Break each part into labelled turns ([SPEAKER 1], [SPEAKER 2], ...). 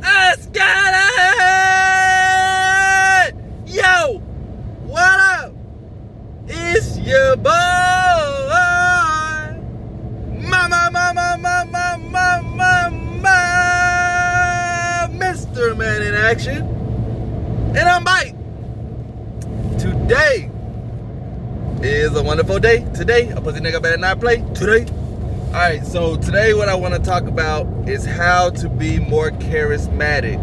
[SPEAKER 1] Let's get it! Yo, what up? It's your boy, Mr. Man in Action, and I'm back. Today is a wonderful day. Today, a pussy nigga better not play. Today. Alright, so today what I want to talk about is how to be more charismatic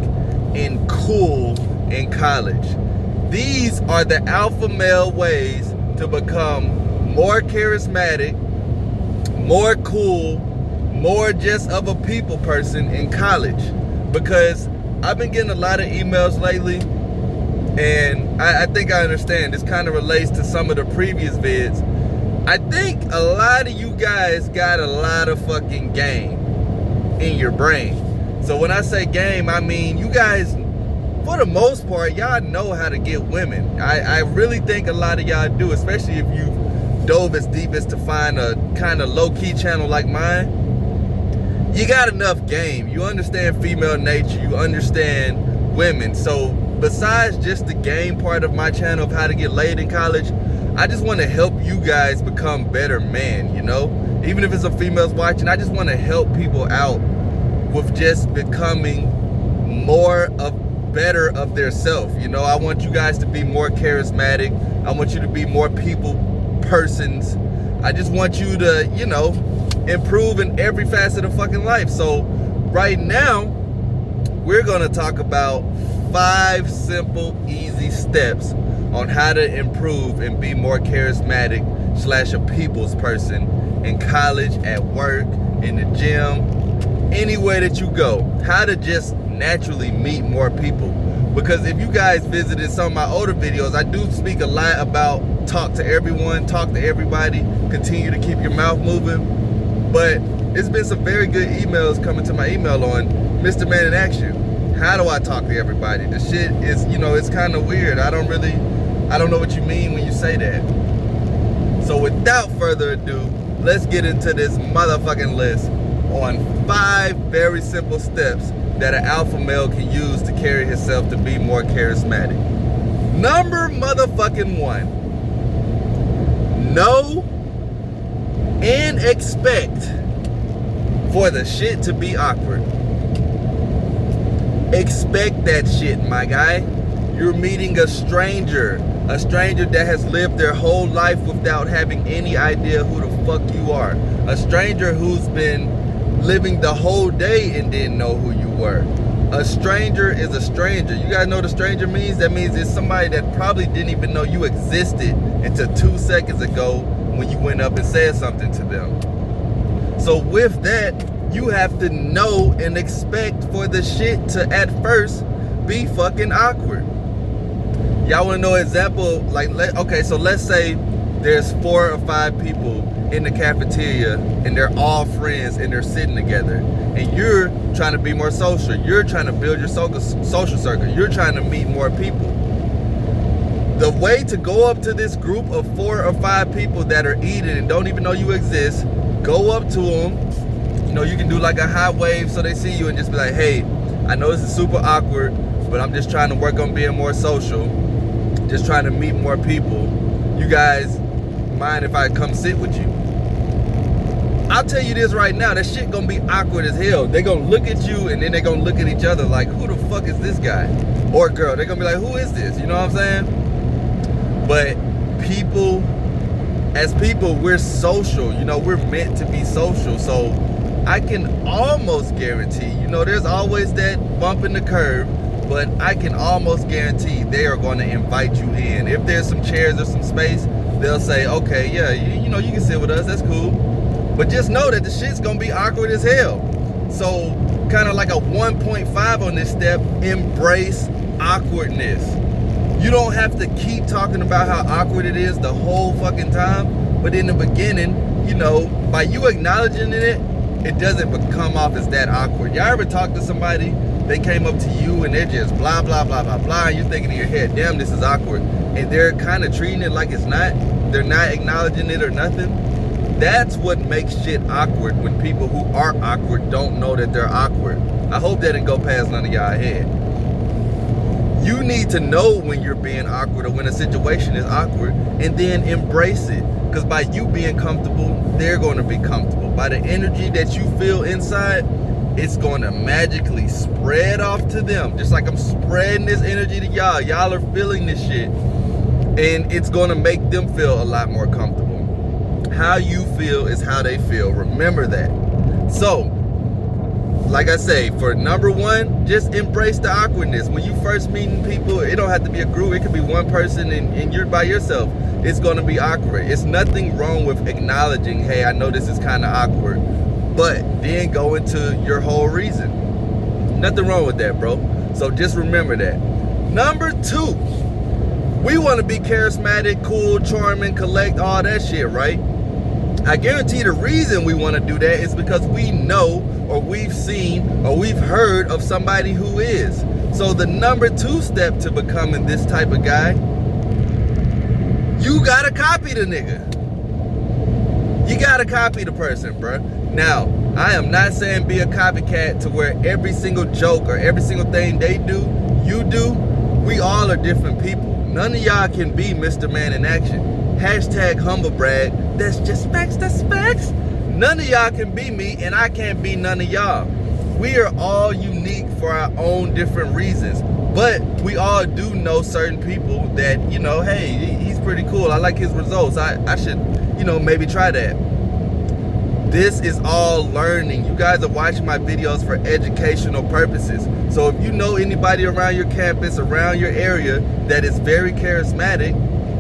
[SPEAKER 1] and cool in college. These are the alpha male ways to become more charismatic, more cool, more just of a people person in college. Because I've been getting a lot of emails lately, and I think I understand. This kind of relates to some of the previous vids. I think a lot of you guys got a lot of fucking game in your brain. So when I say game, I mean you guys, for the most part, y'all know how to get women. I really think a lot of y'all do, especially if you dove as deep as to find a kind of low-key channel like mine. You got enough game. You understand female nature. You understand women. So besides just the game part of my channel of how to get laid in college, I just want to help you guys become better men, you know? Even if it's some females watching, I just want to help people out with just becoming better of their self. You know, I want you guys to be more charismatic. I want you to be more people persons. I just want you to, you know, improve in every facet of fucking life. So right now, we're going to talk about 5 simple, easy steps on how to improve and be more charismatic / a people's person in college, at work, in the gym, anywhere that you go. How to just naturally meet more people. Because if you guys visited some of my older videos, I do speak a lot about talk to everyone, talk to everybody, continue to keep your mouth moving. But it's been some very good emails coming to my email on Mr. Man in Action. How do I talk to everybody? The shit is, you know, it's kind of weird. I don't know what you mean when you say that. So without further ado, let's get into this motherfucking list on 5 very simple steps that an alpha male can use to carry himself to be more charismatic. Number motherfucking 1. Know and expect for the shit to be awkward. Expect that shit, my guy. You're meeting a stranger that has lived their whole life without having any idea who the fuck you are. A stranger who's been living the whole day and didn't know who you were. A stranger is a stranger. You guys know what a stranger means? That means it's somebody that probably didn't even know you existed until 2 seconds ago when you went up and said something to them. So with that, you have to know and expect for the shit to at first be fucking awkward. Y'all want to know an example? Like, okay, so let's say there's 4 or 5 people in the cafeteria and they're all friends and they're sitting together, and you're trying to be more social. You're trying to build your social circle. You're trying to meet more people. The way to go up to this group of 4 or 5 people that are eating and don't even know you exist, go up to them. You know, you can do like a high wave so they see you and just be like, hey, I know this is super awkward, but I'm just trying to work on being more social. Just trying to meet more people. You guys mind if I come sit with you? I'll tell you this right now, that shit gonna be awkward as hell. They gonna look at you and then they gonna look at each other like, who the fuck is this guy? Or girl, they gonna be like, who is this? You know what I'm saying? But as people, we're social. You know, we're meant to be social. So I can almost guarantee, you know, there's always that bump in the curve, but I can almost guarantee they are going to invite you in. If there's some chairs or some space, they'll say, okay, yeah, you know, you can sit with us, that's cool. But just know that the shit's going to be awkward as hell. So kind of like a 1.5 on this step, embrace awkwardness. You don't have to keep talking about how awkward it is the whole fucking time, but in the beginning, you know, by you acknowledging it, it doesn't come off as that awkward. Y'all ever talk to somebody, they came up to you and they're just blah, blah, blah, blah, blah, and you're thinking in your head, damn, this is awkward. And they're kind of treating it like it's not. They're not acknowledging it or nothing. That's what makes shit awkward, when people who are awkward don't know that they're awkward. I hope that didn't go past none of y'all head. You need to know when you're being awkward or when a situation is awkward, and then embrace it. Because by you being comfortable, they're going to be comfortable. By the energy that you feel inside, it's going to magically spread off to them. Just like I'm spreading this energy to y'all. Y'all are feeling this shit. And it's going to make them feel a lot more comfortable. How you feel is how they feel. Remember that. So, like I say, for number one, just embrace the awkwardness. When you first meeting people, it don't have to be a group. It could be one person and you're by yourself. It's going to be awkward. It's nothing wrong with acknowledging, hey, I know this is kind of awkward. But then go into your whole reason. Nothing wrong with that, bro. So just remember that. Number two, we want to be charismatic, cool, charming, collect all that shit, right? I guarantee the reason we want to do that is because we know, or we've seen, or we've heard of somebody who is. So the number two step to becoming this type of guy, you gotta copy the nigga. You gotta copy the person, bruh. Now, I am not saying be a copycat to where every single joke or every single thing they do, you do. We all are different people. None of y'all can be Mr. Man in Action. Hashtag humble brag. That's just facts, that's facts. None of y'all can be me, and I can't be none of y'all. We are all unique for our own different reasons. But we all do know certain people that, you know, hey, he's pretty cool. I like his results. I should, you know, maybe try that. This is all learning. You guys are watching my videos for educational purposes. So if you know anybody around your campus, around your area that is very charismatic,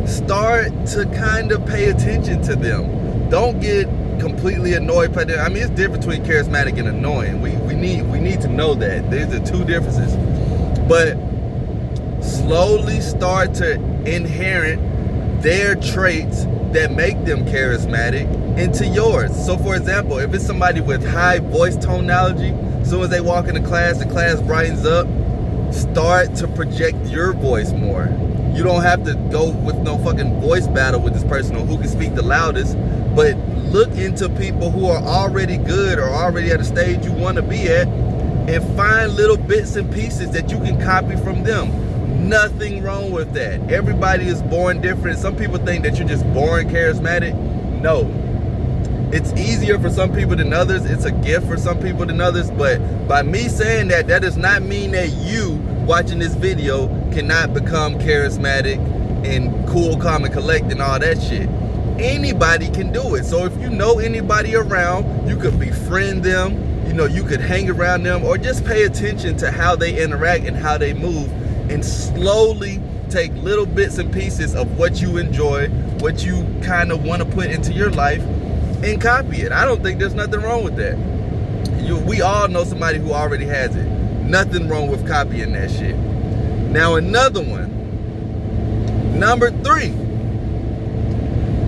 [SPEAKER 1] start to kind of pay attention to them. Don't get completely annoyed by them. I mean, it's different between charismatic and annoying. We need to know that. There's the two differences. But slowly start to inherit their traits that make them charismatic into yours. So for example, if it's somebody with high voice tonality, as soon as they walk into class, the class brightens up, start to project your voice more. You don't have to go with no fucking voice battle with this person or who can speak the loudest, but look into people who are already good or already at a stage you want to be at, and find little bits and pieces that you can copy from them. Nothing wrong with that. Everybody is born different. Some people think that you're just born charismatic. No. It's easier for some people than others. It's a gift for some people than others. But by me saying that, that does not mean that you watching this video cannot become charismatic and cool, calm, and collect and all that shit. Anybody can do it. So if you know anybody around, you could befriend them. You know, you could hang around them, or just pay attention to how they interact and how they move, and slowly take little bits and pieces of what you enjoy, what you kind of want to put into your life, and copy it. I don't think there's nothing wrong with that. We all know somebody who already has it. Nothing wrong with copying that shit. Now another one. Number three.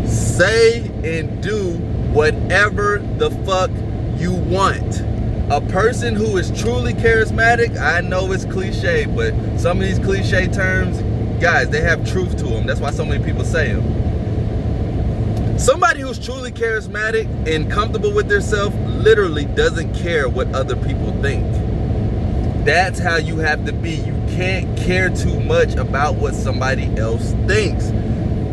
[SPEAKER 1] Say and do whatever the fuck you want. A person who is truly charismatic, I know it's cliche, but some of these cliche terms, guys, they have truth to them. That's why so many people say them. Somebody who's truly charismatic and comfortable with themselves literally doesn't care what other people think. That's how you have to be. You can't care too much about what somebody else thinks.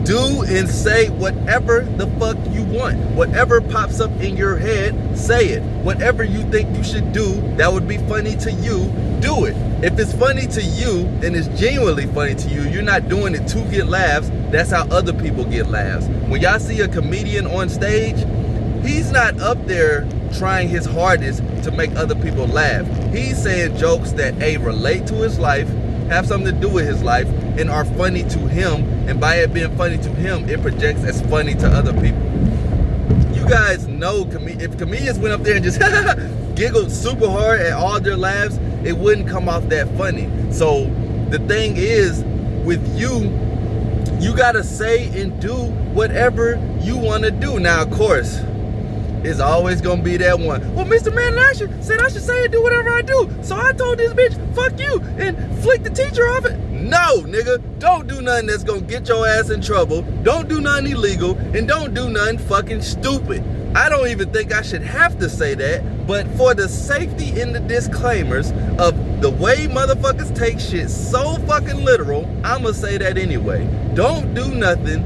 [SPEAKER 1] Do and say whatever the fuck you want. Whatever pops up in your head, say it. Whatever you think you should do that would be funny to you, do it. If it's funny to you, and it's genuinely funny to you, you're not doing it to get laughs. That's how other people get laughs. When y'all see a comedian on stage, he's not up there trying his hardest to make other people laugh. He's saying jokes that relate to his life, have something to do with his life, and are funny to him, and by it being funny to him, it projects as funny to other people. You guys know, if comedians went up there and just giggled super hard at all their laughs, it wouldn't come off that funny. So the thing is, with you gotta say and do whatever you want to do. Now, of course, It's always gonna be that one. Well, Mr. Man in Action said I should say and do whatever I do. So I told this bitch, fuck you, and flick the teacher off it. No, nigga, don't do nothing that's gonna get your ass in trouble. Don't do nothing illegal, and don't do nothing fucking stupid. I don't even think I should have to say that, but for the safety in the disclaimers of the way motherfuckers take shit so fucking literal, I'ma say that anyway. Don't do nothing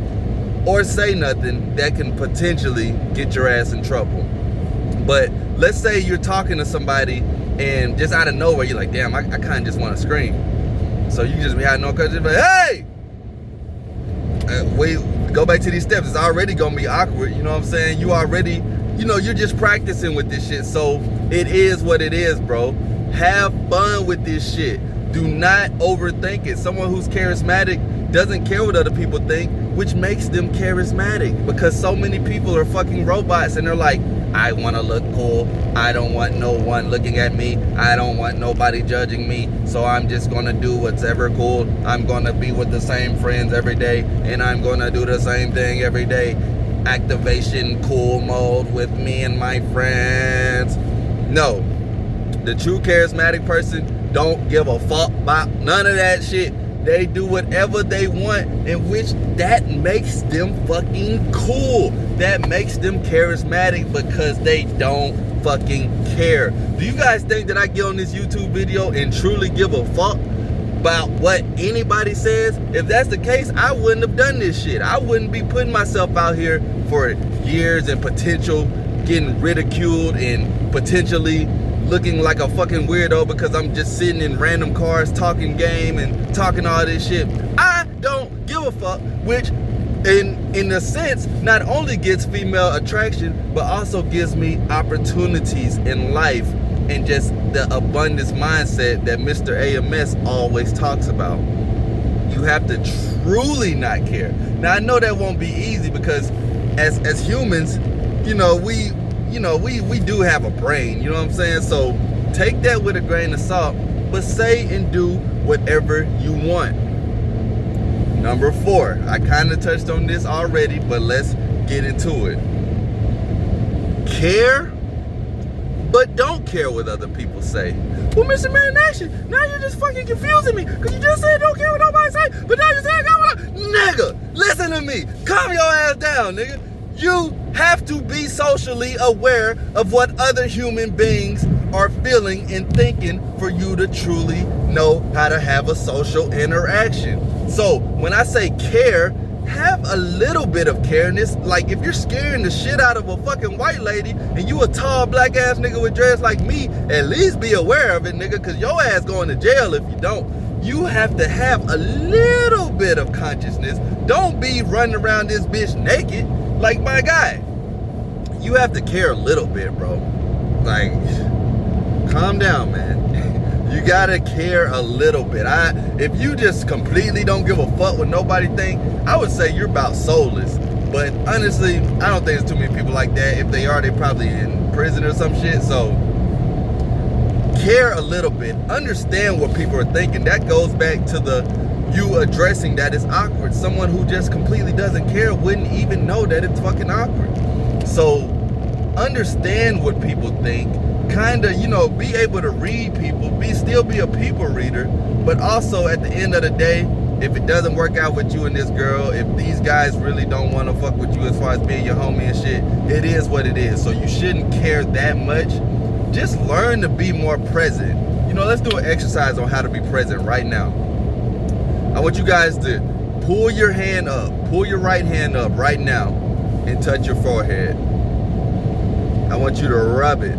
[SPEAKER 1] or say nothing that can potentially get your ass in trouble. But let's say you're talking to somebody and just out of nowhere you're like, damn, I kind of just want to scream. So you just be having no courage, like, hey! Wait, go back to these steps. It's already gonna be awkward, you know what I'm saying? You already, you're just practicing with this shit. So it is what it is, bro. Have fun with this shit. Do not overthink it. Someone who's charismatic doesn't care what other people think, which makes them charismatic, because so many people are fucking robots and they're like, I want to look cool. I don't want no one looking at me. I don't want nobody judging me. So I'm just going to do what's ever cool. I'm going to be with the same friends every day, and I'm going to do the same thing every day. Activation cool mode with me and my friends. No, the true charismatic person don't give a fuck about none of that shit. They do whatever they want, in which that makes them fucking cool. That makes them charismatic because they don't fucking care. Do you guys think that I get on this YouTube video and truly give a fuck about what anybody says? If that's the case, I wouldn't have done this shit. I wouldn't be putting myself out here for years and potential getting ridiculed and potentially looking like a fucking weirdo because I'm just sitting in random cars talking game and talking all this shit. I don't give a fuck, which in a sense not only gets female attraction but also gives me opportunities in life and just the abundance mindset that Mr. AMS always talks about. You have to truly not care. Now I know that won't be easy because as humans, we do have a brain, you know what I'm saying? So take that with a grain of salt, but say and do whatever you want. Number 4, I kind of touched on this already, but let's get into it. Care, but don't care what other people say. Well, Mr. Man in Action, now you're just fucking confusing me, because you just said don't care what nobody say, but now you say I got what nigga, listen to me. Calm your ass down, nigga. You have to be socially aware of what other human beings are feeling and thinking for you to truly know how to have a social interaction. So when I say care, have a little bit of careness. Like if you're scaring the shit out of a fucking white lady and you a tall black ass nigga with dreads like me, at least be aware of it, nigga, because your ass going to jail if you don't. You have to have a little bit of consciousness. Don't be running around this bitch naked. Like, my guy, you have to care a little bit, bro. Like, calm down, man. You gotta care a little bit. If you just completely don't give a fuck what nobody think, I would say you're about soulless. But honestly, I don't think there's too many people like that. If they are, they're probably in prison or some shit. So care a little bit. Understand what people are thinking. That goes back to you addressing that is awkward. Someone who just completely doesn't care wouldn't even know that it's fucking awkward. So understand what people think. Kinda, be able to read people. Still be a people reader. But also at the end of the day, if it doesn't work out with you and this girl, if these guys really don't want to fuck with you as far as being your homie and shit, it is what it is. So you shouldn't care that much. Just learn to be more present. Let's do an exercise on how to be present right now. I want you guys to pull your hand up, pull your right hand up right now and touch your forehead. I want you to rub it.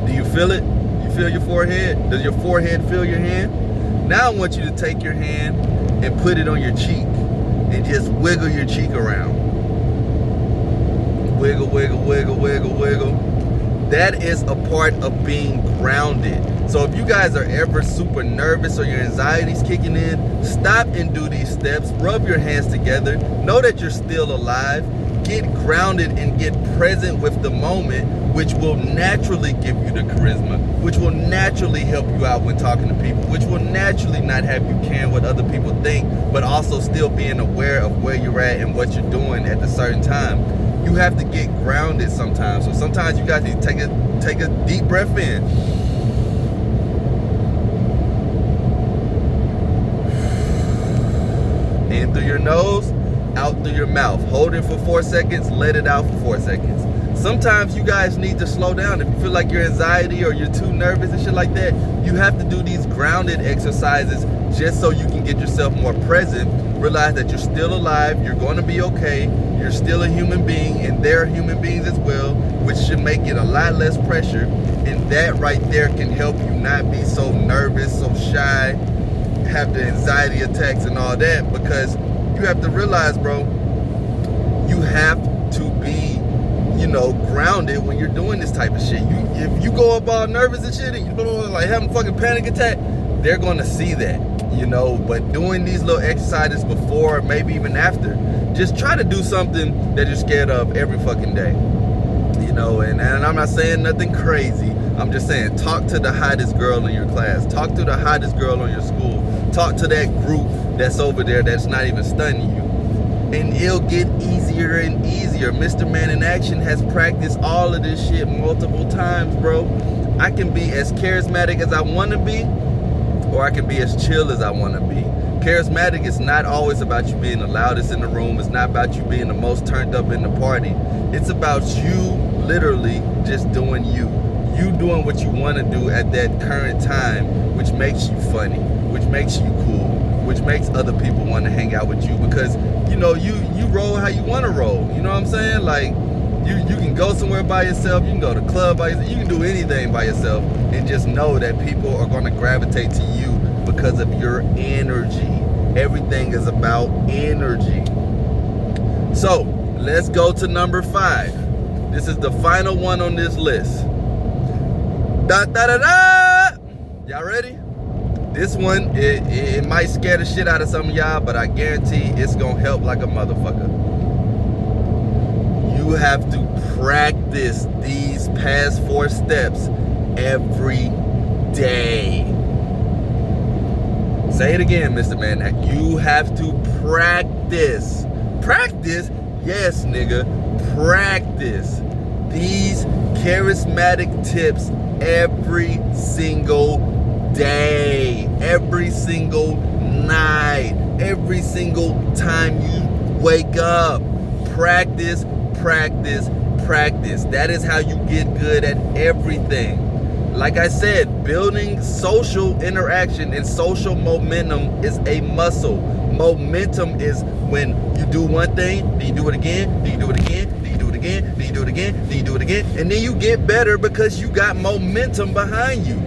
[SPEAKER 1] Do you feel it? You feel your forehead? Does your forehead feel your hand? Now I want you to take your hand and put it on your cheek and just wiggle your cheek around. Wiggle, wiggle, wiggle, wiggle, wiggle. That is a part of being grounded. So if you guys are ever super nervous or your anxiety's kicking in, stop and do these steps. Rub your hands together. Know that you're still alive. Get grounded and get present with the moment, which will naturally give you the charisma, which will naturally help you out when talking to people, which will naturally not have you caring what other people think, but also still being aware of where you're at and what you're doing at a certain time. you have to get grounded sometimes. So sometimes you got to take a deep breath in. In through your nose, out through your mouth. Hold it for 4 seconds, let it out for 4 seconds. Sometimes you guys need to slow down. If you feel like you're anxiety or you're too nervous and shit like that, you have to do these grounded exercises just so you can get yourself more present. Realize that you're still alive, you're going to be okay, you're still a human being, and they're human beings as well, which should make it a lot less pressure. And that right there can help you not be so nervous, so shy, have the anxiety attacks and all that, because you have to realize, bro, you have to be, grounded when you're doing this type of shit. If you go up all nervous and shit, and you like having a fucking panic attack, they're gonna see that, But doing these little exercises before, maybe even after, just try to do something that you're scared of every fucking day, And I'm not saying nothing crazy. I'm just saying, talk to the hottest girl in your class. Talk to the hottest girl in your school. Talk to that group that's over there that's not even studying you. And it'll get easier and easier. Mr. Man in Action has practiced all of this shit multiple times, bro. I can be as charismatic as I want to be, or I can be as chill as I want to be. Charismatic is not always about you being the loudest in the room. It's not about you being the most turned up in the party. It's about you literally just doing you. You doing what you want to do at that current time, which makes you funny, which makes you cool, which makes other people want to hang out with you, because you roll how you want to roll. You know what I'm saying? Like you can go somewhere by yourself, you can go to the club by yourself, you can do anything by yourself, and just know that people are going to gravitate to you because of your energy. Everything is about energy. So let's go to number 5. This is the final one on this list. Da da da da! Y'all ready? This one, it might scare the shit out of some of y'all, but I guarantee it's gonna help like a motherfucker. You have to practice these past 4 steps every day. Say it again, Mr. Man. You have to practice. Practice? Yes, nigga. Practice these charismatic tips every single day, every single night, every single time you wake up. Practice, practice, practice. That is how you get good at everything. Like I said, building social interaction and social momentum is a muscle. Momentum is when you do one thing, then you do it again, then you do it again, then you do it again, then you do it again, then you do it again, and then you get better because you got momentum behind you.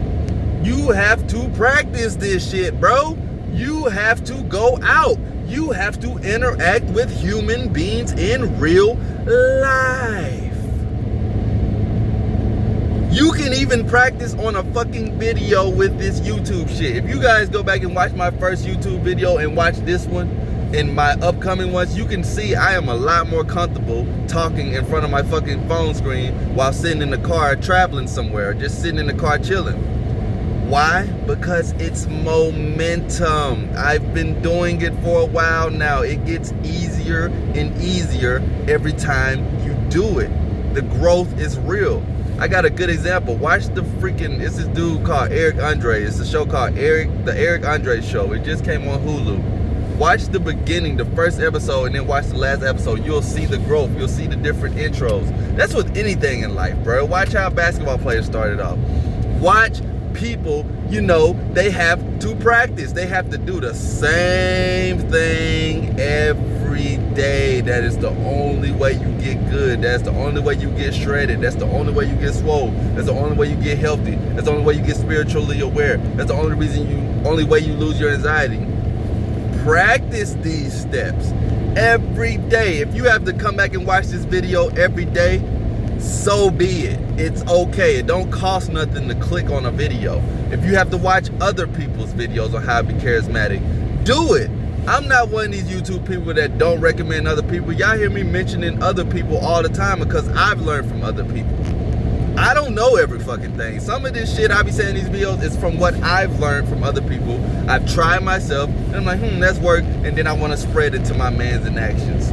[SPEAKER 1] You have to practice this shit, bro. You have to go out. You have to interact with human beings in real life. You can even practice on a fucking video with this YouTube shit. If you guys go back and watch my first YouTube video and watch this one and my upcoming ones, you can see I am a lot more comfortable talking in front of my fucking phone screen while sitting in the car traveling somewhere, just sitting in the car chilling. Why? Because it's momentum. I've been doing it for a while now. It gets easier and easier every time you do it. The growth is real. I got a good example. Watch the freaking, it's this dude called Eric Andre. It's a show called The Eric Andre Show. It just came on Hulu. Watch the beginning, the first episode, and then watch the last episode. You'll see the growth. You'll see the different intros. That's with anything in life, bro. Watch how basketball players started off. Watch people, they have to practice. They have to do the same thing every day. That is the only way you get good. That's the only way you get shredded. That's the only way you get swole. That's the only way you get healthy. That's the only way you get spiritually aware. That's the only way you lose your anxiety. Practice these steps every day. If you have to come back and watch this video every day, so be it. It's okay. It don't cost nothing to click on a video. If you have to watch other people's videos on how to be charismatic, do it. I'm not one of these YouTube people that don't recommend other people. Y'all hear me mentioning other people all the time because I've learned from other people. I don't know every fucking thing. Some of this shit I be saying in these videos is from what I've learned from other people. I've tried myself and I'm like, that's work, and then I want to spread it to my mans in actions.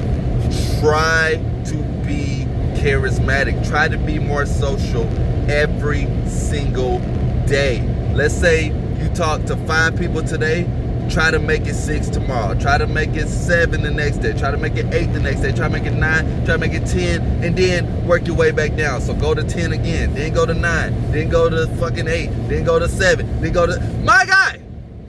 [SPEAKER 1] Try to be charismatic. Try to be more social every single day. Let's say you talk to 5 people today. Try to make it 6 tomorrow. Try to make it 7 the next day. Try to make it 8 the next day. Try to make it 9. Try to make it 10. And then work your way back down. So go to 10 again. Then go to 9. Then go to fucking 8. Then go to 7. Then go to... My guy!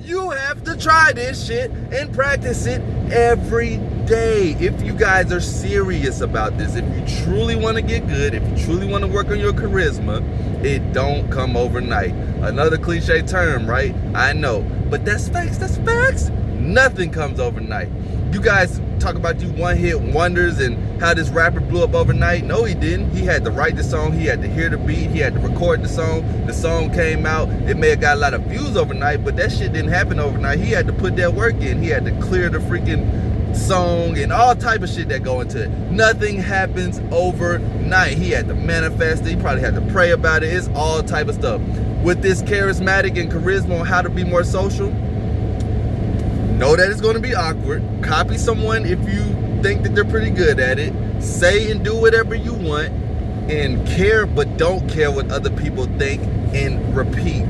[SPEAKER 1] You have to try this shit and practice it every day. If you guys are serious about this, if you truly want to get good, if you truly want to work on your charisma, it don't come overnight. Another cliche term, right? I know. But that's facts, that's facts. Nothing comes overnight. You guys talk about you one-hit wonders and how this rapper blew up overnight. No, he didn't. He had to write the song. He had to hear the beat. He had to record the song. The song came out. It may have got a lot of views overnight, but that shit didn't happen overnight. He had to put that work in. He had to clear the freaking song and all type of shit that go into it. Nothing happens overnight. He had to manifest it. He probably had to pray about it. It's all type of stuff. With this charismatic and charisma on how to be more social, know that it's going to be awkward. Copy someone if you think that they're pretty good at it. Say and do whatever you want. And care but don't care what other people think. And repeat.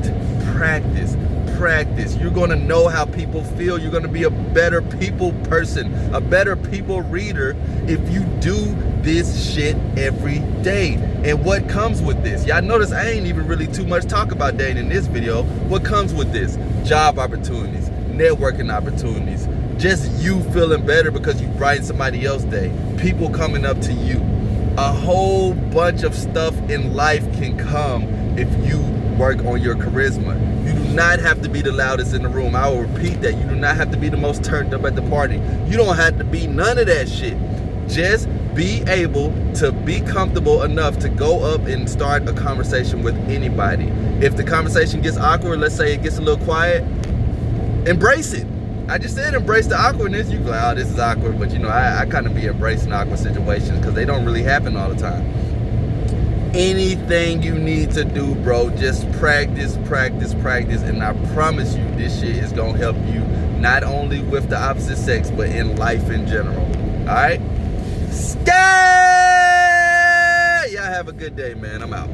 [SPEAKER 1] Practice. Practice. You're going to know how people feel. You're going to be a better people person. A better people reader if you do this shit every day. And what comes with this? Y'all notice I ain't even really too much talk about dating in this video. What comes with this? Job opportunities. Networking opportunities, just you feeling better because you brighten somebody else's day, people coming up to you. A whole bunch of stuff in life can come if you work on your charisma. You do not have to be the loudest in the room. I will repeat that. You do not have to be the most turned up at the party. You don't have to be none of that shit. Just be able to be comfortable enough to go up and start a conversation with anybody. If the conversation gets awkward, let's say it gets a little quiet, embrace it. I just said embrace the awkwardness. You go, oh, this is awkward, but you know, I kind of be embracing awkward situations because they don't really happen all the time. Anything you need to do, bro, just practice, practice, practice, and I promise you this shit is gonna help you not only with the opposite sex, but in life in general. Alright? Stay! Y'all have a good day, man. I'm out.